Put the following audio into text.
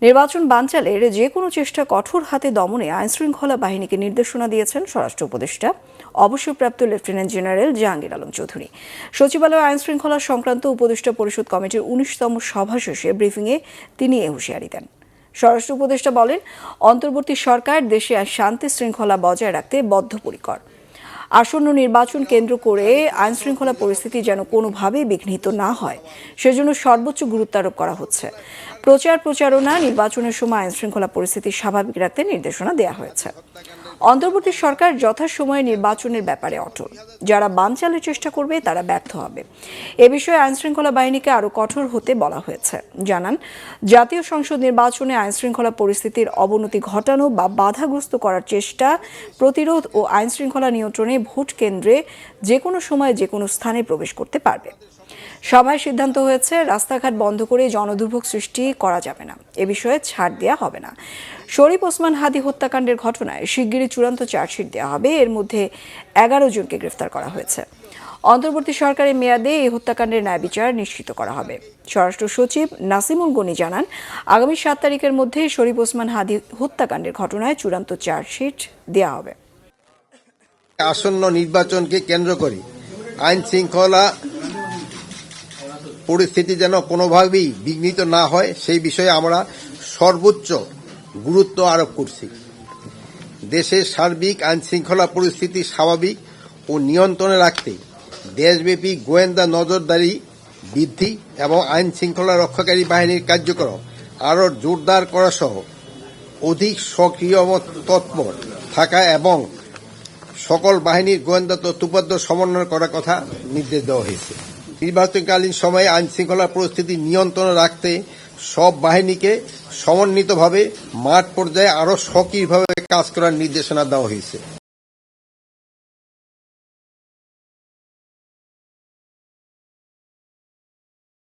নির্বাচন বানচালের যে কোনো চেষ্টা কঠোর হাতে দমনে আইনশৃঙ্খলা বাহিনীকে নির্দেশনা দিয়েছেন স্বরাষ্ট্র উপদেষ্টা অবসরপ্রাপ্ত লেফটেন্যান্ট জেনারেল জাহাঙ্গীর আলম চৌধুরী। সচিবালয় আইনশৃঙ্খলা সংক্রান্ত উপদেষ্টা পরিষদ কমিটির ১৯তম সভা শেষে ব্রিফিংয়ে তিনি এ হুঁশিয়ারি দেন। স্বরাষ্ট্র উপদেষ্টা বলেন, অন্তর্বর্তী সরকার দেশে শান্তি শৃঙ্খলা বজায় রাখতে বদ্ধপরিকর। আসন্ন নির্বাচন কেন্দ্র করে আইনশৃঙ্খলা পরিস্থিতি যেন কোনোভাবেই বিঘ্নিত না হয় সেজন্য সর্বোচ্চ গুরুত্ব আরোপ করা হচ্ছে। প্রচারণা নির্বাচনের সময় আইনশৃঙ্খলা পরিস্থিতি স্বাভাবিক রাখতে নির্দেশনা দেওয়া হয়েছে। অন্তর্বর্তী সরকার যথাসময়ে নির্বাচনের ব্যাপারে অটল। যারা বানচালের চেষ্টা করবে তারা ব্যর্থ হবে। এ বিষয়ে আইনশৃঙ্খলা বাহিনীকে আরও কঠোর হতে বলা হয়েছে। জানান, জাতীয় সংসদ নির্বাচনে আইনশৃঙ্খলা পরিস্থিতির অবনতি ঘটানো বা বাধাগ্রস্ত করার চেষ্টা প্রতিরোধ ও আইনশৃঙ্খলা নিয়ন্ত্রণে ভোট কেন্দ্রে যে কোনো সময় যে কোনো স্থানে প্রবেশ করতে পারবে। সভায় সিদ্ধান্ত হয়েছে, রাস্তাঘাট বন্ধ করে জনদুর্ভোগ সৃষ্টি করা যাবে না, এ বিষয়ে ছাড় দেওয়া হবে না। শরীফ ওসমান হাদি হত্যাকাণ্ডের ঘটনায় শিগগিরই চূড়ান্ত চার্জশিট দেওয়া হবে। এর মধ্যে 11 জনকে গ্রেফতার করা হয়েছে। অন্তর্বর্তী সরকারের মেয়াদে এই হত্যাকাণ্ডের ন্যায় বিচার নিশ্চিত করা হবে। স্বরাষ্ট্র সচিব নাসিমুল গনি জানান, আগামী 7 তারিখের মধ্যে শরীফ ওসমান হাদি হত্যাকাণ্ডের ঘটনায় চূড়ান্ত চার্জশিট দেওয়া হবে। আসন্ন নির্বাচনকে কেন্দ্র করে আইন শৃঙ্খলা পরিস্থিতি যেন কোনোভাবেই বিঘ্নিত না হয় সেই বিষয়ে আমরা সর্বোচ্চ গুরুত্ব আরোপ করছি। দেশের সার্বিক আইন শৃঙ্খলা পরিস্থিতি স্বাভাবিক ও নিয়ন্ত্রণে রাখতে দেশব্যাপী গোয়েন্দা নজরদারি বৃদ্ধি এবং আইন শৃঙ্খলা রক্ষাকারী বাহিনীর কার্যক্রম আরও জোরদার করা সহ অধিক সক্রিয় তৎপর থাকা এবং সকল বাহিনীর গোয়েন্দা তথ্যোপাত্র সমন্বয় করার কথা নির্দেশ দেওয়া হয়েছে। নির্বাচনকালীন সময়ে আইন শৃঙ্খলা পরিস্থিতি নিয়ন্ত্রণে রাখতে সব বাহিনীকে সমন্বিতভাবে মাঠ পর্যায়ে আরও সক্রিয়ভাবে কাজ করার নির্দেশনা দেওয়া হয়েছে।